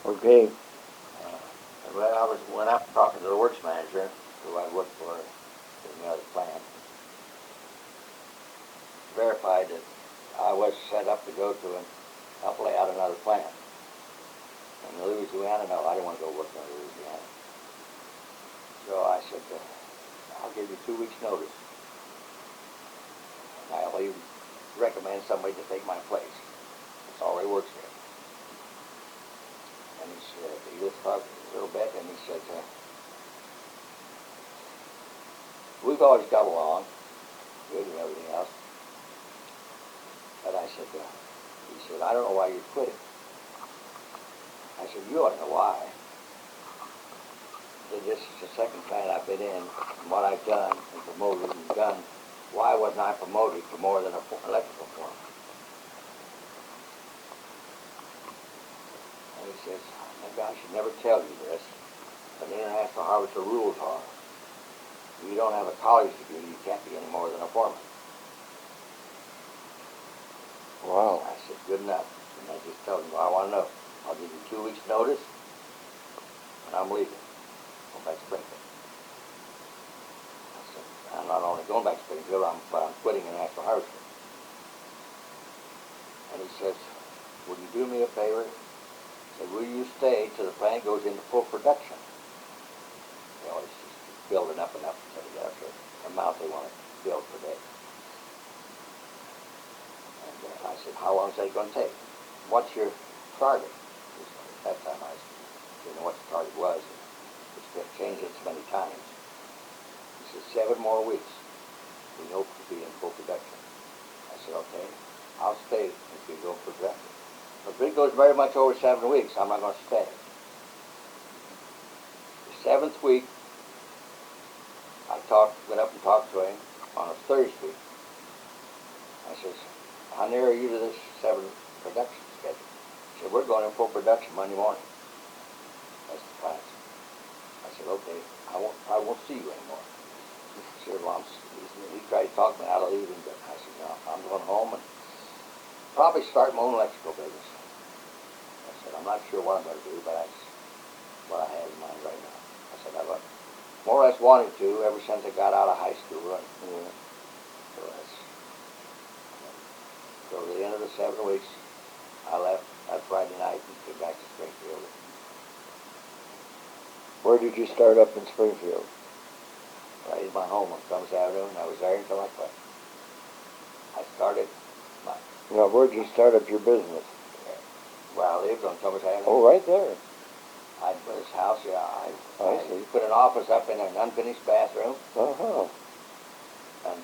Okay. Well, I went out talking to the works manager who I worked for in the other plant. Verified that I was set up to go to and help lay out another plant. In Louisiana, no, I didn't want to go work in Louisiana. So I said, I'll give you 2 weeks notice. And I'll even recommend somebody to take my place. That's already works there. And he said, he just talked a little bit, and he said, we've always got along, good and everything else. But I said, he said, I don't know why you're quitting. I said, you ought to know why. This is the second plant I've been in, and what I've done and promoted and done. Why wasn't I promoted to more than an electrical foreman? And he says, maybe I should never tell you this, but the International Harvester rules are, if you don't have a college degree, you can't be any more than a foreman. Wow. I said, good enough. And I just told him, well, I want to know. I'll give you 2 weeks notice, and I'm leaving. Going back to Springfield. I said, I'm not only going back to Springfield, but I'm quitting International Harvester. And he says, will you do me a favor? He said, will you stay till the plant goes into full production? You know, it's just building up and up until they get up to the amount they want to build per day. And I said, how long is that going to take? What's your target? At that time I didn't know what the target was. It's changed it many times. He said, 7 more weeks. We hope to be in full production. I said, okay, I'll stay if we go for production. But if it goes very much over 7 weeks, I'm not going to stay. The 7th week, I went up and talked to him on a Thursday. I says, how near are you to this 7 production schedule? He said, we're going in full production Monday morning. That's the class. I said, okay, I won't see you anymore. He said, well, he tried to talk me out of leaving, but I said, no, I'm going home and probably start my own electrical business. I said, I'm not sure what I'm going to do, but that's what I have in mind right now. I said, I've more or less wanted to ever since I got out of high school. So at the end of the 7 weeks, I left that Friday night and came back to Springfield. Where did you start up in Springfield? Right in my home on Columbus Avenue, and I was there until I quit. I started my... Now, where'd you start up your business? Where I lived on Columbus Avenue. Oh, right there. I put this house, yeah, I see. put an office up in an unfinished bathroom. Uh-huh. And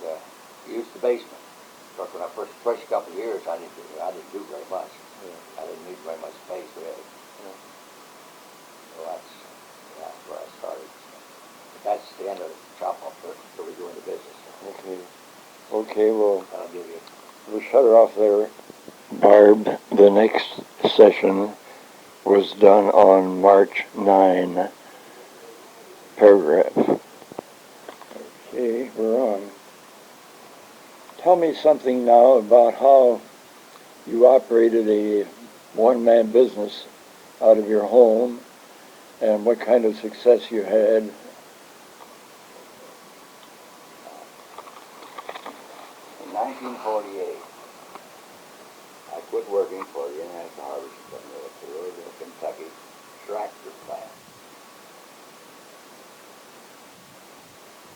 used the basement. Of course, when I first couple of years, I didn't do very much. Yeah. I didn't need very much space, really. Yeah. So that's where I started. But that's the end of the chop-off till we go into business. Okay. Okay, well, I'll give you... we'll shut her off there. Barb, the next session was done on March 9, paragraph. Okay, we're on. Tell me something now about how you operated a one-man business out of your home and what kind of success you had. In 1948, I quit working for the International Harvester Company at the Louisville, Kentucky tractor plant.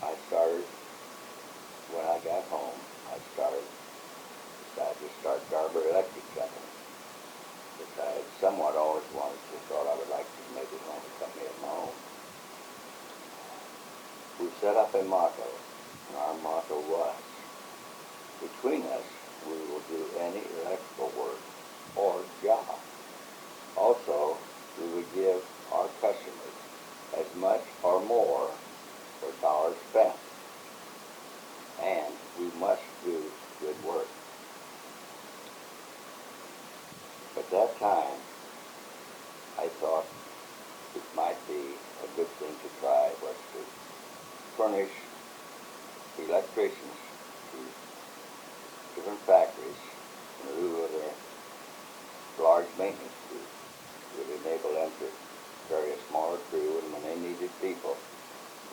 I started, when I got home, decided to start Garber Electric Company, which I had somewhat always wanted to, thought I would like to maybe own a company of my own. We set up a motto, and our motto was, between us, we will do any electrical work or job. Also, we would give our customers as much or more for dollars spent. And we must do good work. At that time, I thought it might be a good thing to try was to furnish electricians to different factories in lieu of their large maintenance fees. Would enable them to needed people,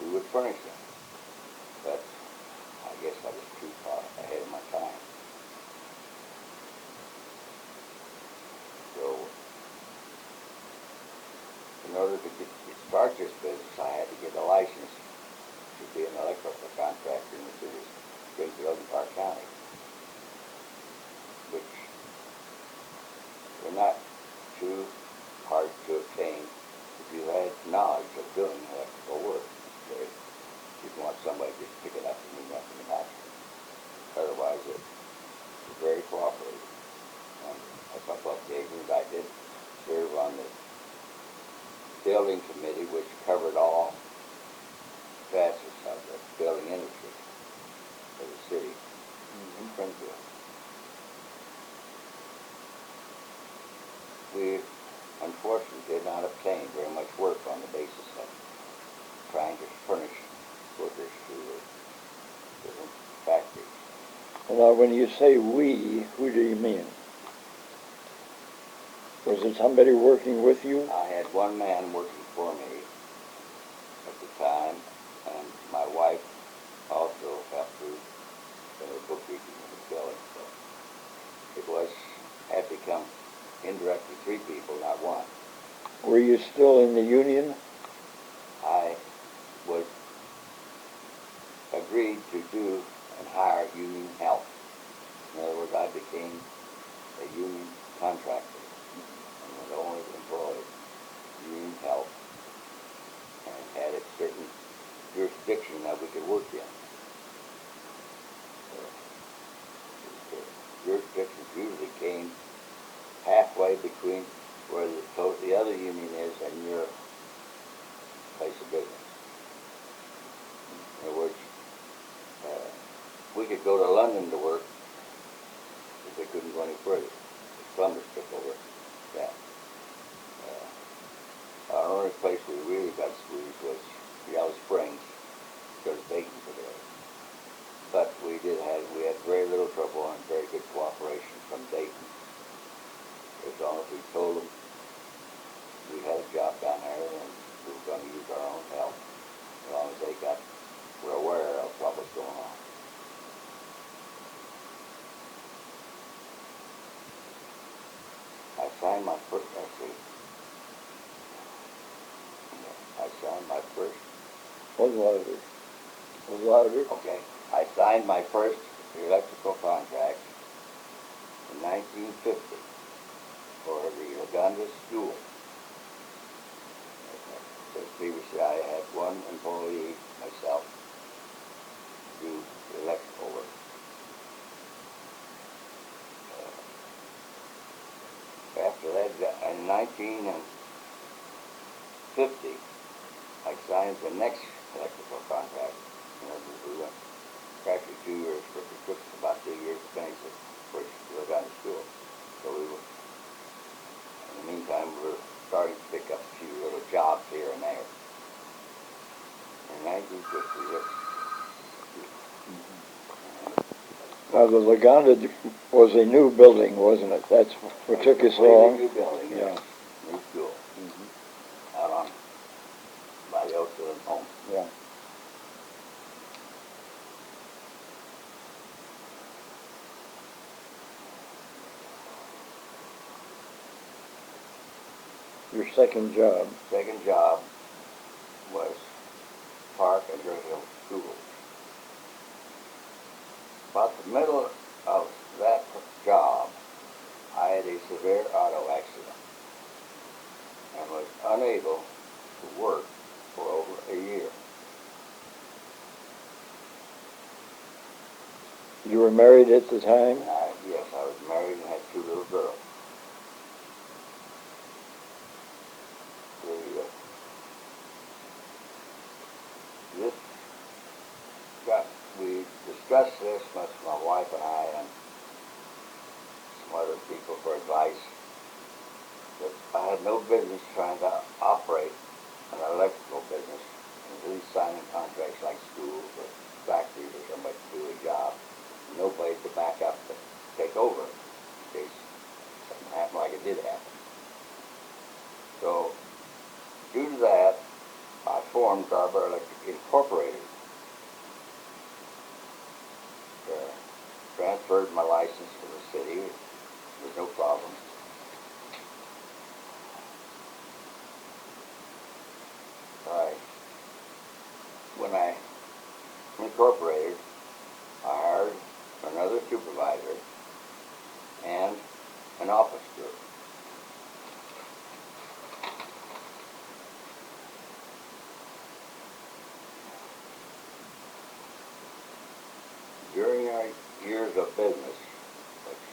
we would furnish them. But I guess I was too far ahead of my time. So, in order to start this business, I had to get a license to be an electrical contractor in the city of Springfield and Park County, which were not too hard to obtain if you had knowledge of doing electrical work. You'd want somebody to just pick it up and do nothing about it. Otherwise, it was very cooperative. And a couple of occasions I did serve on the building committee, which covered all facets of the building industry for the city in Springfield. We unfortunately did not obtain very much work on the basis of trying to furnish workers to the different factories. Now, when you say we, who do you mean? Was it somebody working with you? I had one man working for me at the time, and my wife also helped through the bookkeeping of the building. So it had become indirectly 3 people, not 1. Were you still in the union? I was agreed to do and hire union help. In other words, I became a union contractor and was only employed union help and had a certain jurisdiction that we could work in. The jurisdictions usually came halfway between where the other union is and your place of business. In other words, we could go to London to work if we couldn't go any further. Columbus took over that. Our only place we really got squeezed was Yellow Springs, because Dayton took it over. But we had very little trouble and very good cooperation from Dayton. As long as we told them we had a job down there and we were going to use our own help, as long as they were aware of what was going on. I signed my first, Was louder. Okay. I signed my first electrical contract in 1950 for the Uganda school. Because previously I had 1 employee, myself, do the electrical work. After that, in 1950, I signed the next electrical contract. We went practically 2 years, but it took us about 2 years to finish the first Uganda school. So we were, in the meantime, we were starting to pick up a few little jobs here and there. In 1950, Now, the Laganda was a new building, wasn't it? That's what took us long. New building, Yeah. New school. Out on by the Oakville home. Yeah. Your second job. Second job was Park and Greenhill Schools. About the middle of that job, I had a severe auto accident and was unable to work for over a year. You were married at the time? Yes, I was married and had 2 little girls. We discussed this with my wife and I and some other people for advice, that I had no business trying to operate an electrical business and really signing contracts like schools or factories or somebody to do a job. Nobody to back up to take over in case something happened like it did happen. So, due to that, I formed Garber Electric Incorporated. Transferred my license to the city. There's no problem. When I incorporated, I hired another supervisor and an office group. During our years of business, which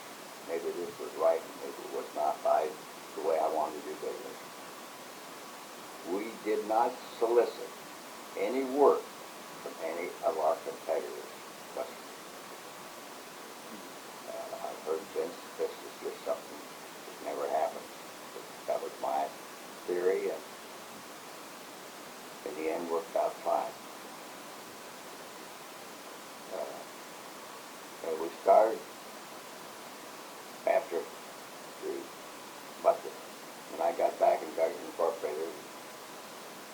maybe this was right and maybe it was not by the way I wanted to do business, we did not solicit any work from any of our competitors. I've heard since this is just something that never happened. That was my theory, and in the end worked out fine. We started after when I got back and got incorporated,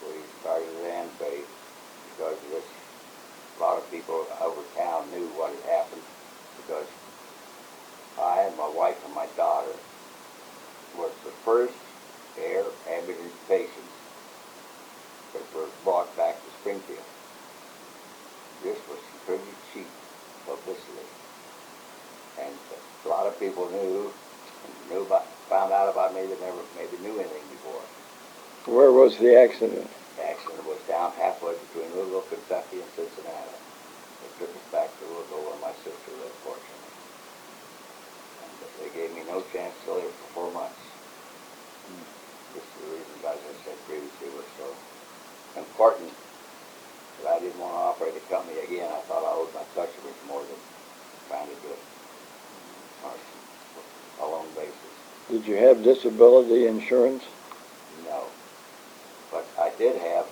we started at Anbay because of this. A lot of people over town knew what had happened because I and my wife and my daughter was the first air ambulance patients that were brought back to Springfield. This was pretty cheap publicity. And a lot of people found out about me that never maybe knew anything before. Where was the accident? The accident was down halfway between Louisville, Kentucky and Cincinnati. They took us back to Louisville where my sister lived, fortunately. And they gave me no chance to live for 4 months. This is the reason, as I said previously, was so important that I didn't want to operate a company again. I thought I owed my customers more than trying to do it on a loan basis. Did you have disability insurance? No. But I did have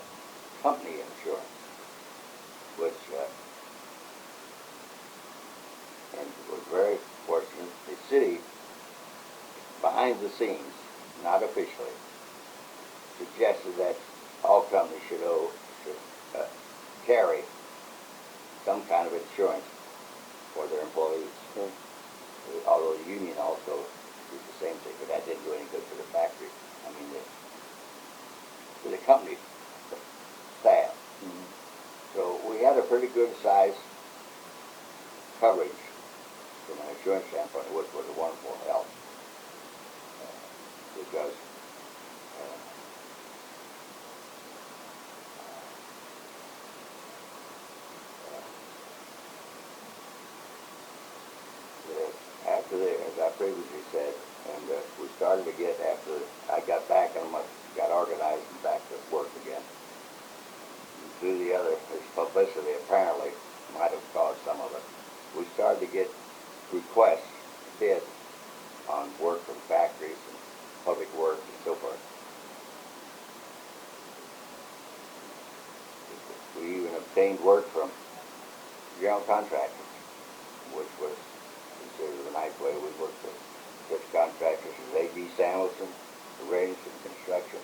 company insurance, which and was very fortunate. The city, behind the scenes, not officially, suggested that all companies should carry some kind of insurance for their employees. Although the union also did the same thing, but that didn't do any good for the factory. I mean, for the company staff. So we had a pretty good size coverage from an insurance standpoint, which was a wonderful help. Because as I previously said, and we started to get, after I got back and got organized and back to work again. And through this publicity apparently might have caused some of it. We started to get requests, bids on work from factories and public works and so forth. We even obtained work from general contractors, which was considered a nice way. We worked with such contractors as A.B. Samuelson, Arrangement Construction,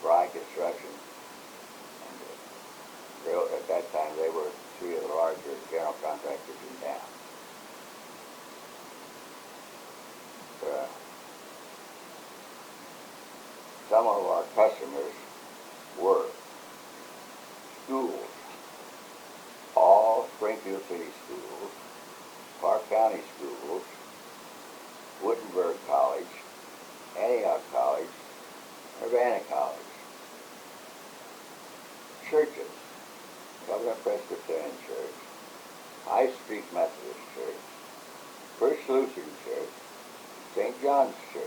Fry Construction, and at that time they were 3 of the larger general contractors in town. Some of our customers were schools, all Springfield City schools, Clark County schools, Wittenberg College, Antioch College, Urbana College, churches, Covenant Presbyterian Church, High Street Methodist Church, First Lutheran Church, St. John's Church,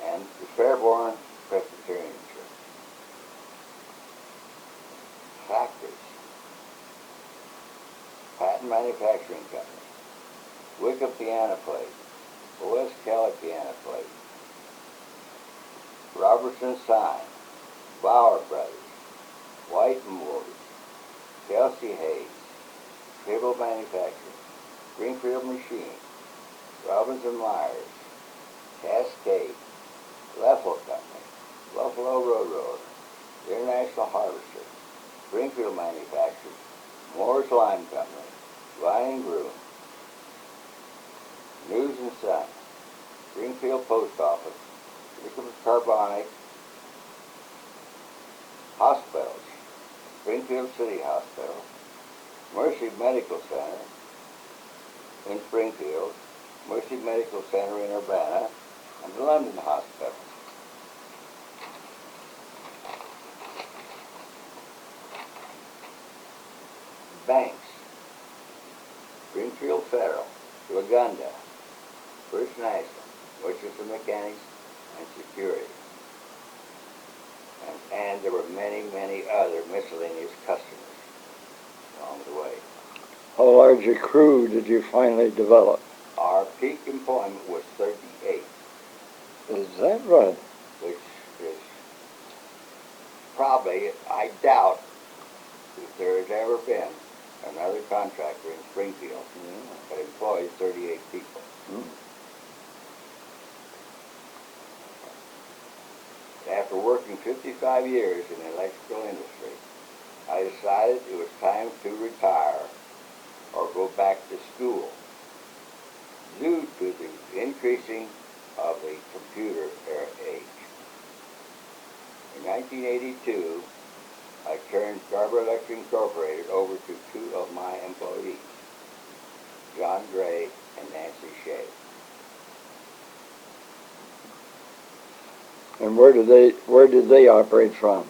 and the Fairborn Presbyterian Church. Factories, Patent Manufacturing Company, Wicca Piano Plate, O.S. Kelly Piano Plate, Robertson Sign, Bauer Brothers, White and Wood, Kelsey Hayes, Cable Manufacturing, Greenfield Machine, Robbins and Myers, Cascade, Leffel Company, Buffalo Road, International Harvester, Springfield Manufacturer, Moore's Lime Company, Vine and Groom, News and Sun, Springfield Post Office, Liquid Carbonic, Hospitals, Springfield City Hospital, Mercy Medical Center in Springfield, Mercy Medical Center in Urbana, and the London Hospital. Banks, Springfield Federal, Lagunda, First National, Worcester Mechanics, and Security. And there were many, many other miscellaneous customers along the way. How large a crew did you finally develop? Our peak employment was 38. Is that right? Which is probably, I doubt, if there has ever been another contractor in Springfield that employs 38 people. After working 55 years in the electrical industry, I decided it was time to retire or go back to school due to the increasing of the computer age. In 1982, I turned Garber Electric Incorporated over to two of my employees, John Gray and Nancy Shea. And where did they operate from?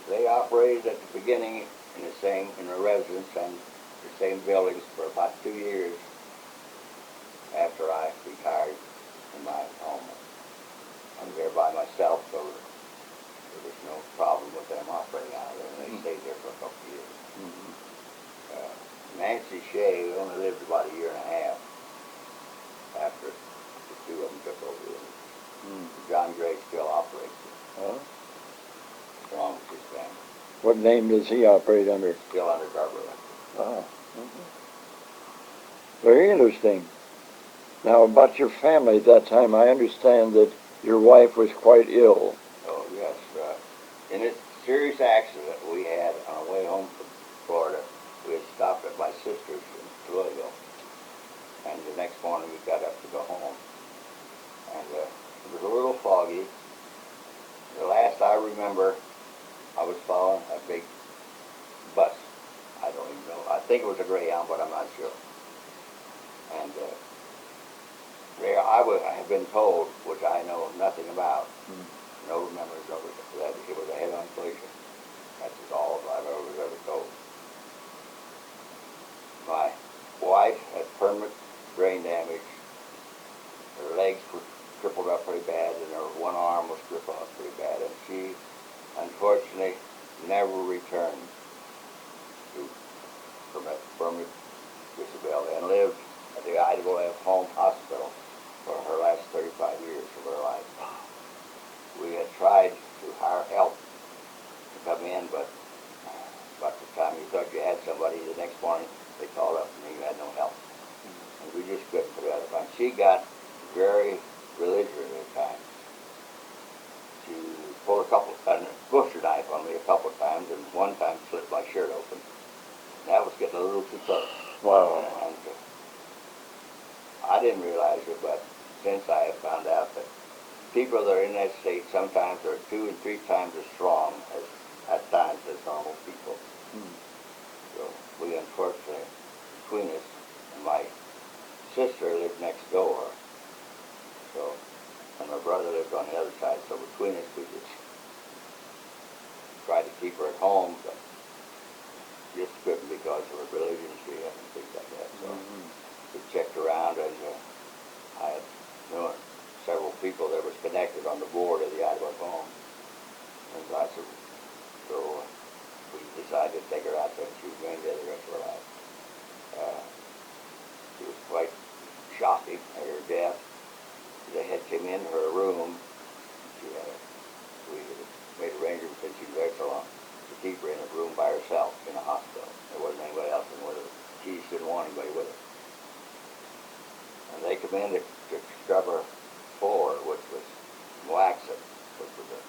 They operated at the beginning in a residence and the same buildings for about 2 years after I retired in my home. I'm there by myself, so there was no problem with them operating out of there, and they stayed there for a couple of years. Nancy Shea only lived about a year and a half after the two of them took over. John Gray still operates it, along with his family. What name does he operate under? Still under Garber Electric. Very interesting. Now, about your family at that time, I understand that your wife was quite ill. Oh, yes. In a serious accident we had on our way home from Florida, we had stopped at my sister's in Louisville, and the next morning we got up to go home. And it was a little foggy. The last I remember, I was following a big bus. I don't even know. I think it was a Greyhound, but I'm not sure. And there I had been told, which I know nothing about, no memories of it, that it was a head-on collision. That's all I've ever told. My wife had permanent brain damage. Her legs were crippled up pretty bad, and her one arm was crippled up pretty bad, and she, unfortunately, never returned from that permanent disability and lived at the IWF Home Hospital for her last 35 years of her life. We had tried to hire help to come in, but about the time you thought you had somebody, the next morning they called up and you had no help. And we just couldn't put it out of time. She got very belligerent at times. She pulled a butcher knife on me a couple of times, and one time slit my shirt open. That was getting a little too close. Wow. And I didn't realize it, but since I have found out that people that are in that state sometimes are 2 and 3 times as strong as at times as normal people. So we unfortunately, between us, and my sister lived next door. So, and my brother lived on the other side. So between us, we just tried to keep her at home, but just couldn't because of her religion and things like that. So we checked around, and I had known several people that was connected on the board of the Iowa Home. And so we decided to take her out there, and she remained there the rest of her life. It was quite shocking at her death. They had come in her room. We had made arrangements since she was there so long to keep her in a room by herself in a hospital. There wasn't anybody else in with her. She just didn't want anybody with her. And they come in to scrub her floor, which was waxen, which was a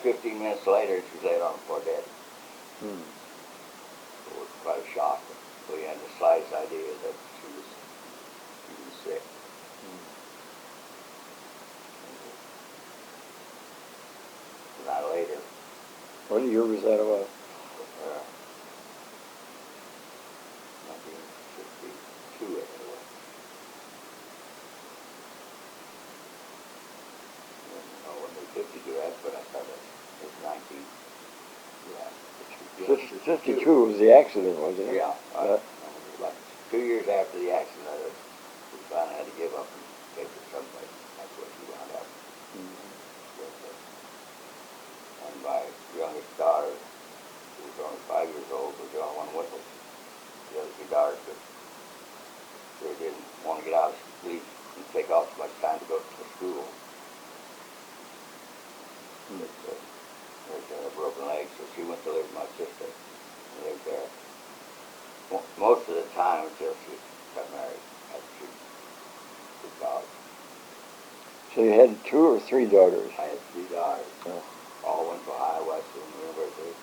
15 minutes later, and she was laid on the floor dead. Hmm. It was quite a shock. We had the slightest idea that she was sick. And then later, What year was that about? 1952, I think it was. Oh, when they 52, that's when I started. It was 19. Yeah. 52 was the accident, wasn't it? Yeah. Like 2 years after the accident, we finally had to give up and take her someplace. That's where she wound up. And my youngest daughter, who was only 5 years old, was the only one with us. The other two daughters they didn't want to get out of sleep and take off so much time to go to school. There's a broken leg, so she went to live with my sister and lived there most of the time until she got married after she was college. So you had 2 or 3 daughters? I had 3 daughters. Oh. All went to Ohio Wesleyan University.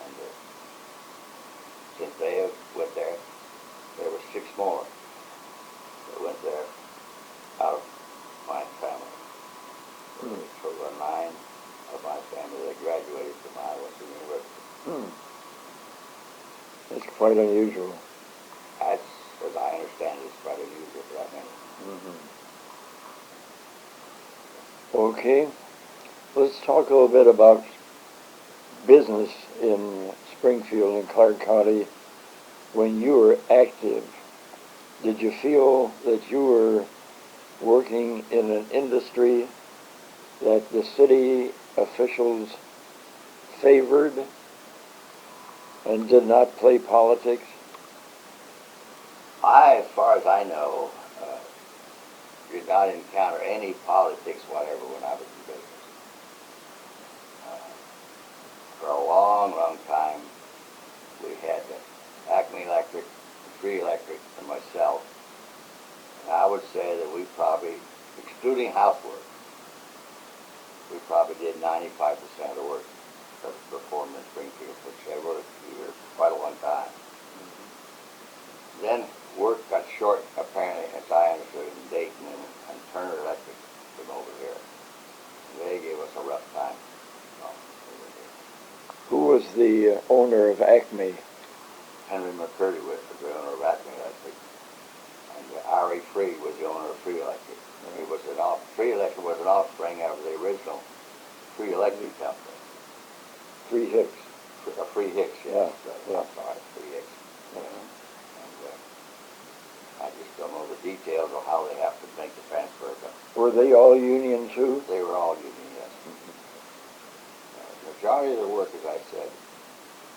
And since they went there were 6 more that went there out of my family. There was a total of 9 of my family that graduated from Ohio Wesleyan University. That's quite unusual. That's, as I understand it, it's quite unusual for that many. Okay, let's talk a little bit about business in Springfield and Clark County. When you were active, did you feel that you were working in an industry that the city officials favored and did not play politics? As far as I know, did not encounter any politics whatever when I was in business. For a long, long time, we had Acme Electric, Free Electric, and myself. And I would say that we probably, excluding housework, we probably did 95% of the work that was performed in Springfield for several years, quite a long time. Then work got short, apparently, as I understood, in Dayton, and Turner Electric came over here. And they gave us a rough time. Who was the owner of Acme? Henry McCurdy was the owner of Acme Electric. And Ari Free was the owner of Free Electric. He was Free Electric was an offspring of the original Free Electric company. Free Hicks. Free Hicks, yes. Yeah. I'm sorry, Free Hicks. I just don't know the details of how they have to make the transfer. But Were they all union too? they were all union, yes. The majority of the work, as I said,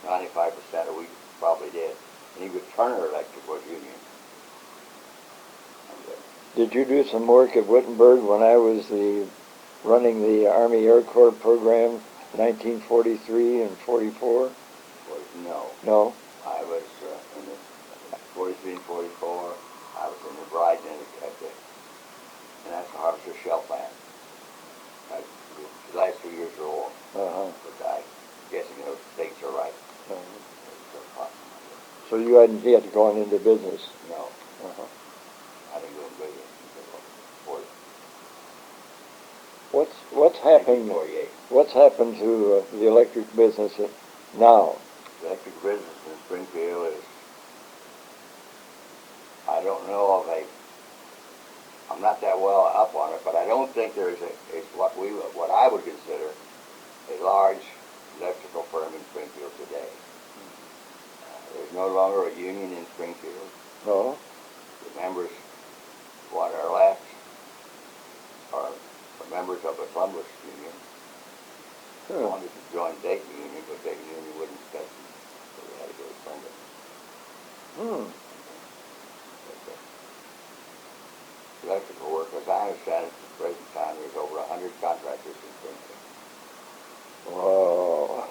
95% of we probably did. And even Turner Electric was union. Did you do some work at Wittenberg when I was running the Army Air Corps program, 1943 and 44? No. No? I was in the 43 and 44. I was in the Brighton and that's the Harvester Shell Plant. The last 2 years are old. But I'm guessing those dates are right. So you hadn't yet gone into business? No. I didn't go in business until 40. What's happened? 48. What's happened to the electric business now? The electric business in Springfield is, I don't know of I'm not that well up on it, but I don't think there is what I would consider a large electrical firm in Springfield today. There's no longer a union in Springfield. No? The members, what are left, are members of the Columbus Union. They wanted to join Dayton Union, but Dayton Union wouldn't accept them, so they had to go to Columbus. Electrical work, as I understand it, at the present time, there's over 100 contractors in Springfield. Wow.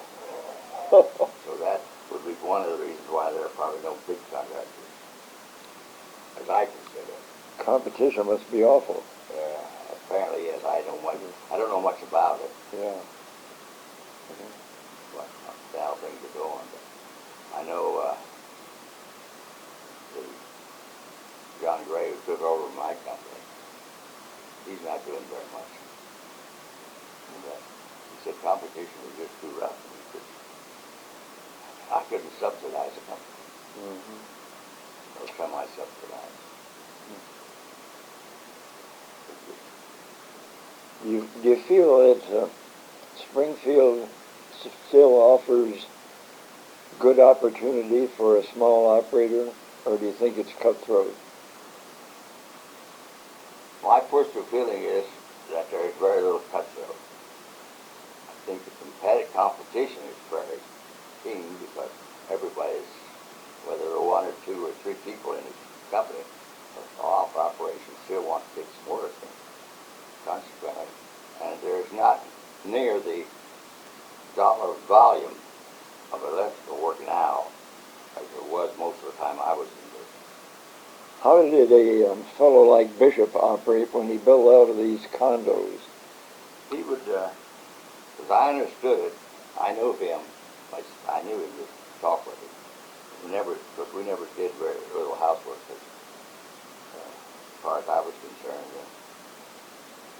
So that would be one of the reasons why there are probably no big contractors, as I consider. Competition must be awful. That's Apparently, yes. I don't know much about it. Yeah. But how things are going. But I know the John Gray, who took over my company, he's not doing very much. And, he said competition was just too rough. And I couldn't subsidize a company. Or semi-subsidized. Do you feel that Springfield still offers good opportunity for a small operator, or do you think it's cutthroat? My personal feeling is that there is very little cutthroat. I think the competition is very keen because everybody's, whether there are one or two or three people in this company, or operations still want to get some work. And consequently, and there's not near the dollar volume of electrical work now as there was most of the time I was in business. How did a fellow like Bishop operate when he built out of these condos? He would, as I understood it, I knew him. I knew him to talk with him. Because we never did very little housework. As far as I was concerned,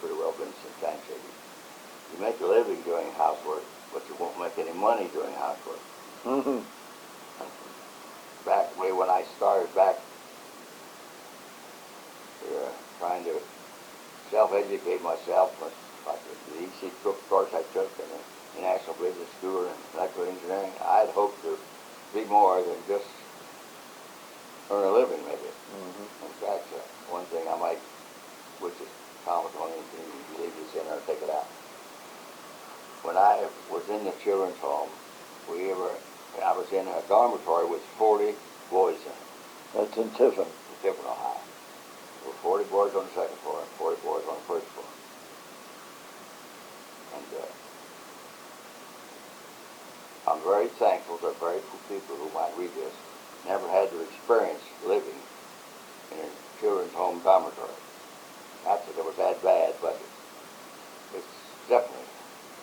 pretty well been substantiated. You make a living doing housework, but you won't make any money doing housework. Back when I started back trying to self-educate myself, like the EC course I took in the National Business School and electrical engineering, I'd hoped to be more than just earn a living, maybe. In fact, one thing I might, which is common to anything, you leave this in or take it out. When I was in the children's home, I was in a dormitory with 40 boys in it. That's in Tiffin. In Tiffin, Ohio. There were 40 boys on the second floor and 40 boys on the first floor. And I'm very thankful that very few people who might read this never had to experience living in a children's home dormitory. Not that it was that bad, but it's definitely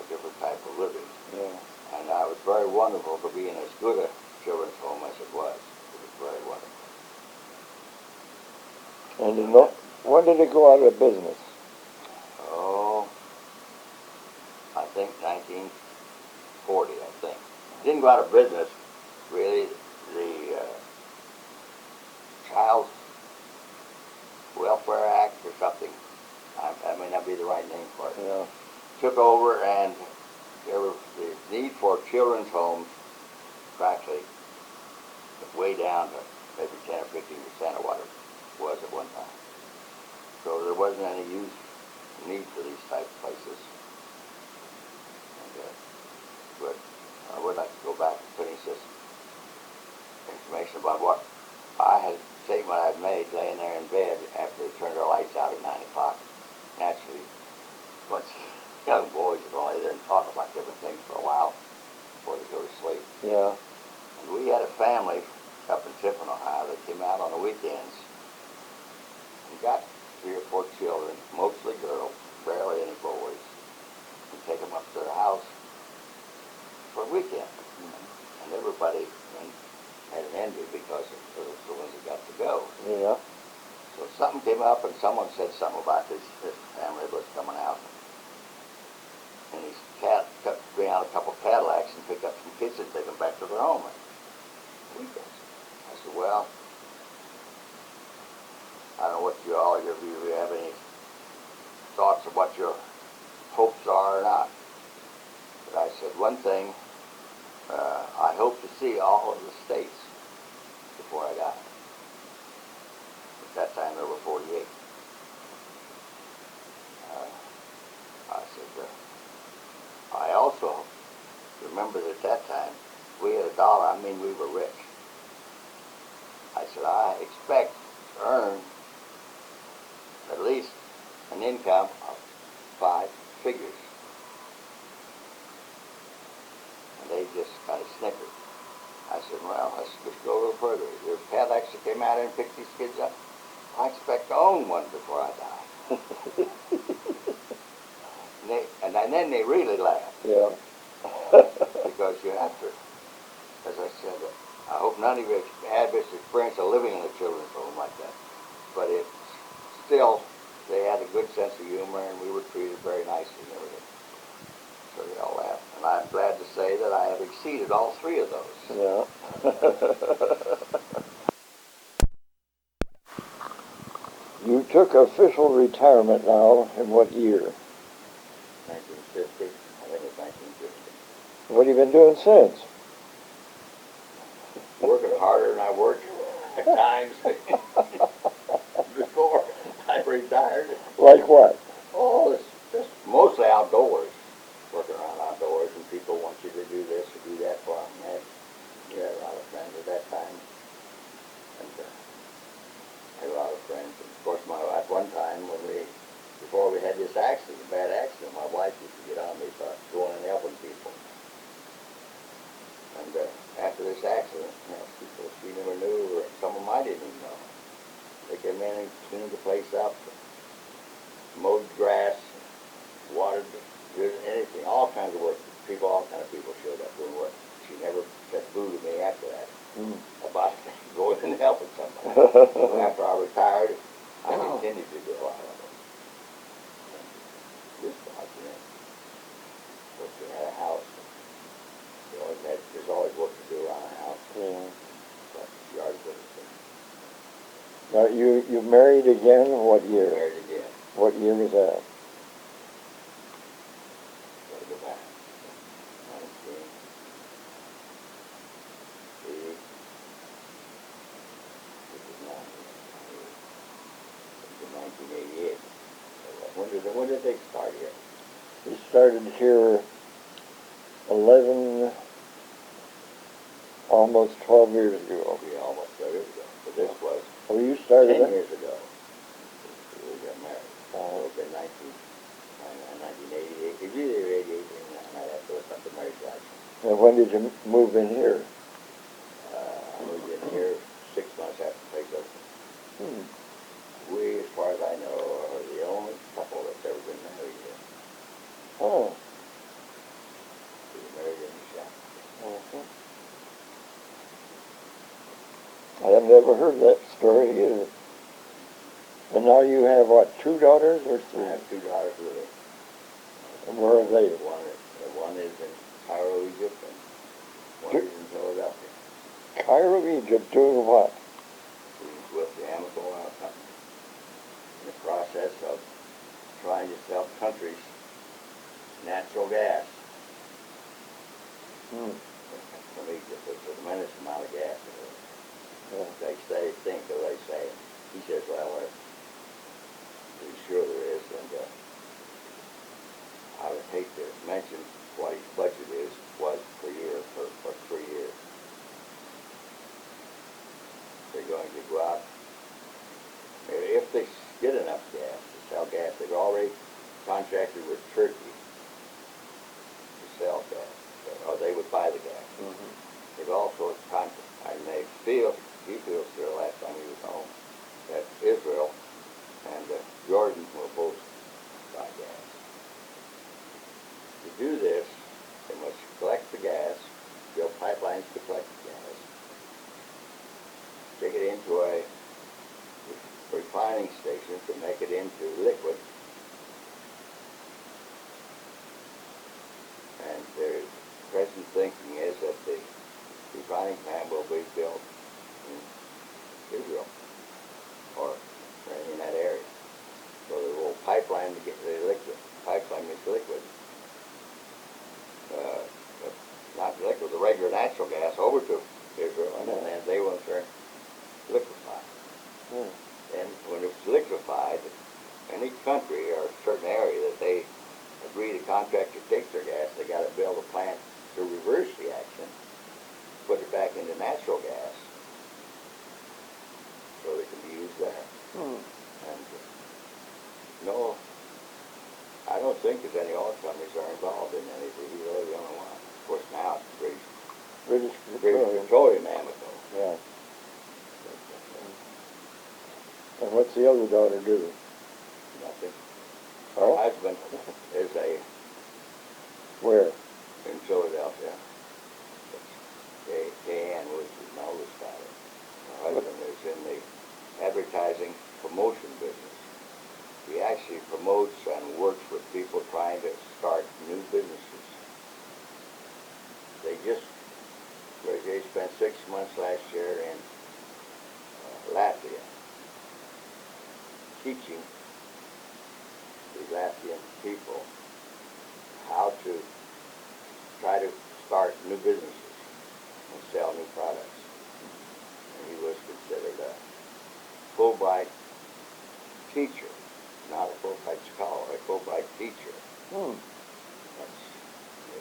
a different type of living. Yeah. And I was very wonderful to be in as good a children's home as it was. It was very wonderful. And when did it go out of business? Oh, I think 1940, I think. It didn't go out of business, really. The Child Welfare Act or something, that may not be the right name for it, Yeah. took over, and there was the need for children's homes practically way down to maybe 10 or 15% of what it was at one time. So there wasn't any need for these type of places. And, but I would like to go back and finish this information about what statement I had made laying there in bed after they turned our lights out at 9 o'clock. Naturally, once young boys would lay there and talk about different things for a while before they go to sleep. Yeah. And we had a family up in Tiffin, Ohio, that came out on the weekends and got 3 or 4 children, mostly girls, barely any boys, and take them up to their house for a weekend. And everybody had an envy because it was the ones that got to go. Yeah. So something came up and someone said something about this family that was coming out. And he bring out a couple Cadillacs and pick up some kids and take them back to their home on weekends. I said, well, I don't know what you have any thoughts of what your hopes are or not. But I said, one thing, I hope to see all of the states before I die. At that time, there were 48. I said, I also remember that at that time, we had $1. I mean, we were rich. I said, I expect to earn at least an income of 5 figures. And they just kind of snickered. I said, well, let's just go a little further. There's Cadillacs that came out here and picked these kids up. I expect to own one before I die. And then they really laugh. Yeah. Because you have to, as I said, I hope none of you had this experience of living in a children's home like that. But it's still, they had a good sense of humor, and we were treated very nicely and everything. So they all laughed. And I'm glad to say that I have exceeded all three of those. Yeah. You took official retirement now in what year? 1950. I think it's 1950. What have you been doing since? Working harder than I worked at times before I retired. Like what? Oh, it's just mostly outdoors. Working around outdoors, and people want you to do this or do that for them. And you had a lot of friends at that time. And I had a lot of friends. And of course, at one time, before we had this accident, a bad accident, my wife used to get on me about going and helping people. And after this accident, people she never knew, or some of them I didn't even know. They came in and cleaned the place up, mowed the grass, watered, did anything, all kinds of work. All kind of people showed up doing work. She never said boo to me after that about going and helping somebody. So after I retired, I continued to do a lot of it. This house, of course, we had a house. There's always work to do around a house. Yeah. But yard business. Now, you married again? What year? Married again. What year was that? Gotta go back. 1988. When did they start here? We started here 11, almost 12 years ago. Yeah, almost 12 years ago. But this was Oh, you started 10 it? years ago. We got married. It was in 1988. It's either 88 or 89. I'd have to look up the marriage license. And when did you move in here? I moved in here 6 months after the place opened. Hmm. We, as far as I know, are the only couple that's ever been married here. Oh. We were married in the shop. Uh-huh. I have never heard that story either. And now you have, what, 2 daughters or 3? I have 2 daughters with me. And where are they? One is in Cairo, Egypt, and one is in Philadelphia. Cairo, Egypt, doing what? She's with the Amazon Oil Company. In the process of trying to sell countries natural gas. From Egypt, there's a tremendous amount of gas in it. They think, or they say. He says, well, we're pretty sure there is, and I would hate to mention what his budget was per year for 3 years. They're going to go out, if they get enough gas to sell gas, they've already contracted with Turkey to sell gas, or they would buy the gas. They've also contracted, and he feels here last time he was home, that Israel and Jordan will both buy gas. To do this, they must collect the gas, build pipelines to collect the gas, take it into a refining station to make it into liquid, and their present thinking is that the refining plant will be built in Israel or in that area. So the little pipeline to get the liquid, pipeline is liquid, not liquid, the regular natural gas over to Israel, and then they will turn liquefied. And when it's liquefied, any country or a certain area that they agree to contract to take their gas, they got to build a plant to reverse the action, put it back into natural gas, so they can be used there. And no, I don't think there's any oil companies are involved in any. We're really the only one. Of course, now it's British Petroleum Amoco. Yeah. And what's the other daughter do? Nothing. Oh? Her husband is a Where? in Philadelphia. Ann was my oldest daughter. Her husband is in the advertising promotion business. He actually promotes and works with people trying to start new businesses. They spent 6 months last year in Latvia teaching the Latvian people how to try to start new businesses and sell new products. And he was considered a Fulbright teacher, not a Fulbright scholar, a Fulbright teacher. They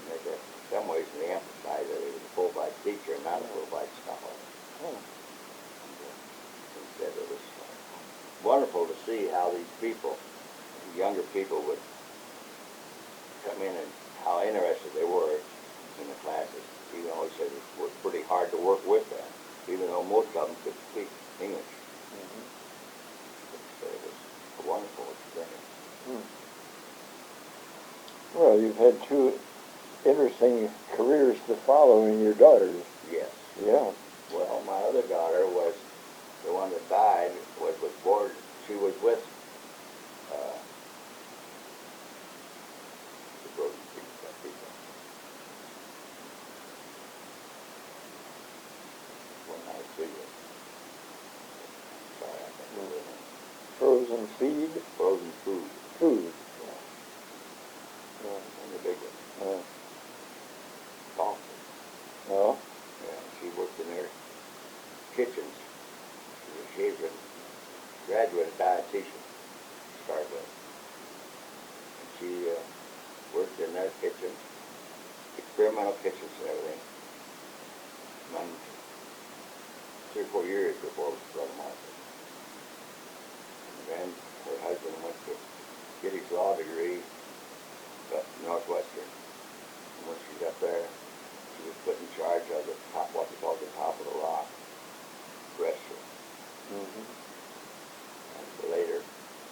make that, in some ways they emphasize that he was a Fulbright teacher, not a Fulbright scholar. He said it was wonderful to see how these people, younger people, would come in and how interested they were in the classes. Even though he said it was pretty hard to work with them, even though most of them could speak English. But it was a wonderful experience. Well, you've had two interesting careers to follow in your daughters. Yes. Yeah. Well, my other daughter was the one that died, was born. She was with the Frozen people. When I was three. Sorry, I can't remember her name. Frozen feed? Frozen food. Food. And the big one. Thompson. Oh? Yeah, she worked in their kitchens. She was a graduate dietitian to start with. And she worked in their kitchens, experimental kitchens and everything. And 3 or 4 years before it was brought to market. And then her husband went to get his law degree at Northwestern. And when she got there, she was put in charge of the top, what they called the Top of the Rock restaurant. And later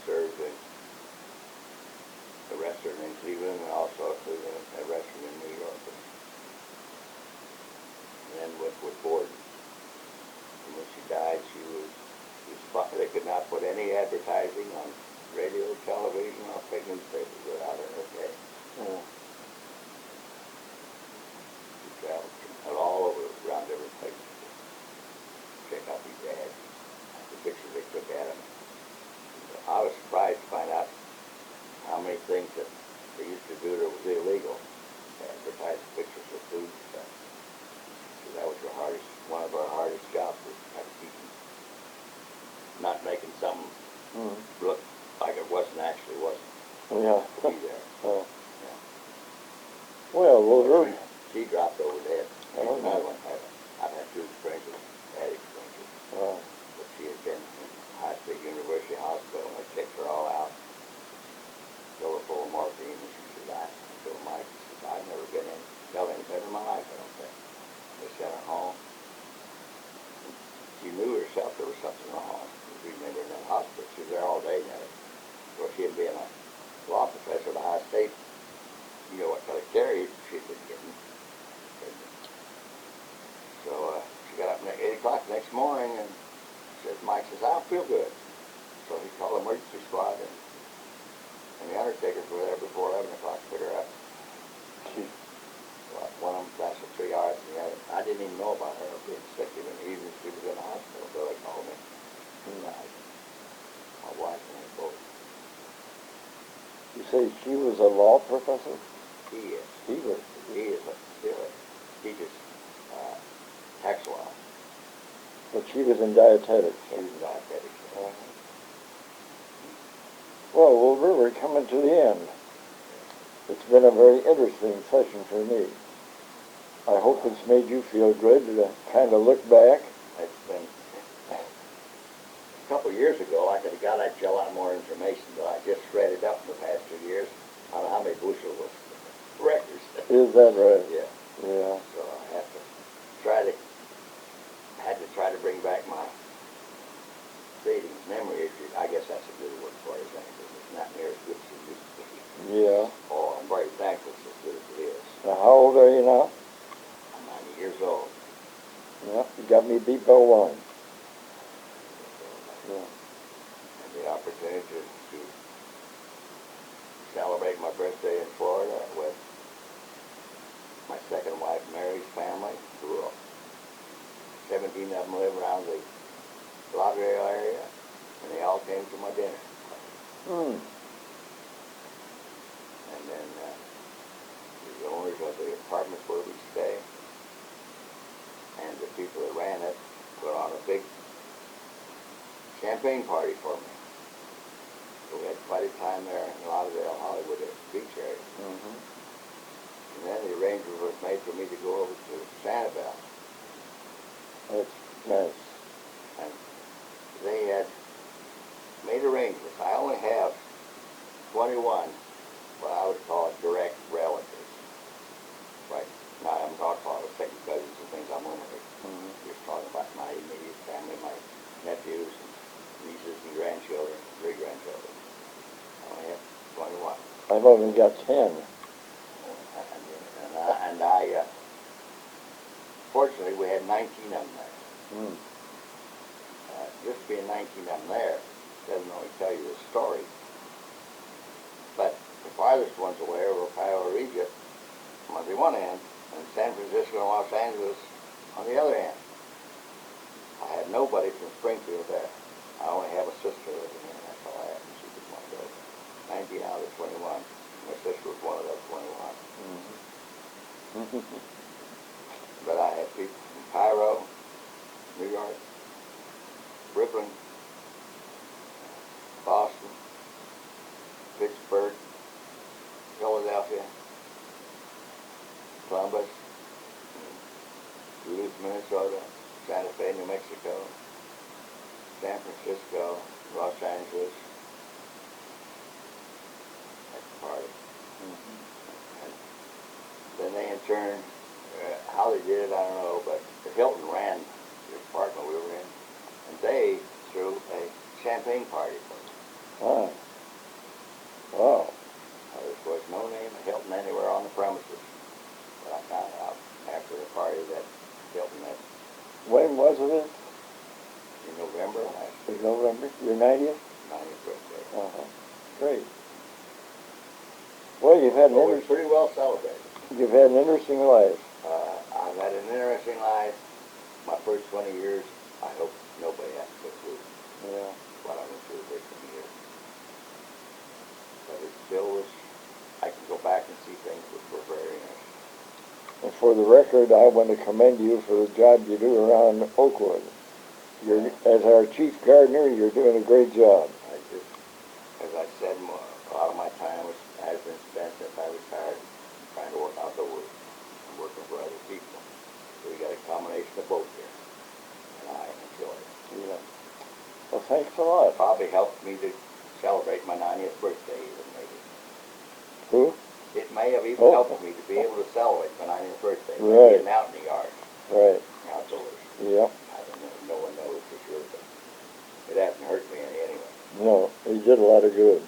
served in a restaurant in Cleveland and also a restaurant in New York. And then with Ford. And when she died, they could not put any advertising on radio, television, or big newspapers without her okay. She traveled all over, around every place to check out these ads, the pictures they took at them. I was surprised to find out how many things that they used to do that was illegal, advertise pictures of food and stuff. So that was one of our hardest jobs, was to try to keep them not making something look like it actually wasn't. Yeah. To be there. Yeah. Well, Wilbur. She dropped over dead. Another one. I've had 2 experiences, bad experiences. But she had been in High State University Hospital, and they checked her all out. Filled her full of morphine, and she said, I told Mike, she said, I've never been in hell any better in my life, I don't think. They sent her home. She knew herself there was something wrong. She remembered in that hospital. She was there all day now. Of course, she had been a law professor at High State. You know what kind of care she'd been getting. So she got up at 8 o'clock the next morning, and Mike says, I don't feel good. So he called the emergency squad, and the undertakers were there before 11 o'clock to pick her up. One of them lasted 3 hours, and the other, I didn't even know about her being sick, even if she was in the hospital, so they called me. My wife and I both. You say she was a law professor? He is. He was. He is still teaches tax law. But she was in dietetics. She was in dietetics. Well, Wilbur, we're coming to the end. It's been a very interesting session for me. I hope it's made you feel good to kind of look back. It's been a couple of years ago, I could have got at you a lot more information, but I just read it up in the past 2 years. I don't know how many bushels of records. Is that right? Yeah. Yeah. So I had to try to bring back my fading memory. I guess that's a good word for it, isn't it? It's not near as good as it used to be. Yeah. Oh, I'm very thankful it's as good as it is. you beat Bill Long. Yeah. And the opportunity to celebrate my birthday in Florida with my second wife Mary's family, who 17 of them live around the Lauderdale area, and they all came to my dinner. Hmm. And then the owners of the apartments where we stay and the people that ran it put on a big champagne party for me. So we had quite a time there in Lauderdale, Hollywood, at the beach area. Mm-hmm. And then the arrangement was made for me to go over to Sanibel. That's nice. And they had made arrangements. I only have 21, what I would call direct relatives. Right now I'm talking about second cousins and things. I'm limited. Mm-hmm. Just talking about my immediate family, my nephews and nieces and grandchildren, great-grandchildren. I only have 21. I've only got 10. And I fortunately, we had 19 of them there. Mm. Just being 19 of them there doesn't only tell you the story, but the farthest ones away are Ohio Regis on the one end, and San Francisco and Los Angeles on the other end. I had nobody from Springfield there. I only have a sister living here, that's all I have, and she was one of those. 19 out of the 21. My sister was one of those 21. Mm-hmm. But I had people from Cairo, New York, Brooklyn, Boston, Pittsburgh, Philadelphia, Columbus, Duluth, Minnesota, Santa Fe, New Mexico, San Francisco, Los Angeles. That's the party. Mm-hmm. And then they in turn, how they did it, I don't know, but the Hilton ran the apartment we were in, and they threw a champagne party for me. Ah. Wow. There was no name of Hilton anywhere on the premises, but I found out after the party that Hilton had When was it? in November last In year, November? Your 90th? 90th birthday. Uh-huh. Great. Well, you've had Well, an we're pretty well celebrated. you've had an interesting life. I've had an interesting life. My first 20 years, I hope nobody has to go through Yeah. what I went through for 20 years. But it still was, I can go back and see things which were very interesting. And for the record, I want to commend you for the job you do around Oakwood. As our chief gardener, you're doing a great job. I just, as I said, a lot of my time has been spent since I retired trying to work outdoors and working for other people. So we got a combination of both here, and I enjoy it. Yeah. Well, thanks a lot. Probably helped me to celebrate my 90th birthday even, maybe. Who? It may have even helped me to be able to celebrate my 90th birthday. Right. Getting out in the yard, Right. outdoors. Yep. I don't know, no one knows for sure, but it hasn't hurt me any anyway. No, you did a lot of good.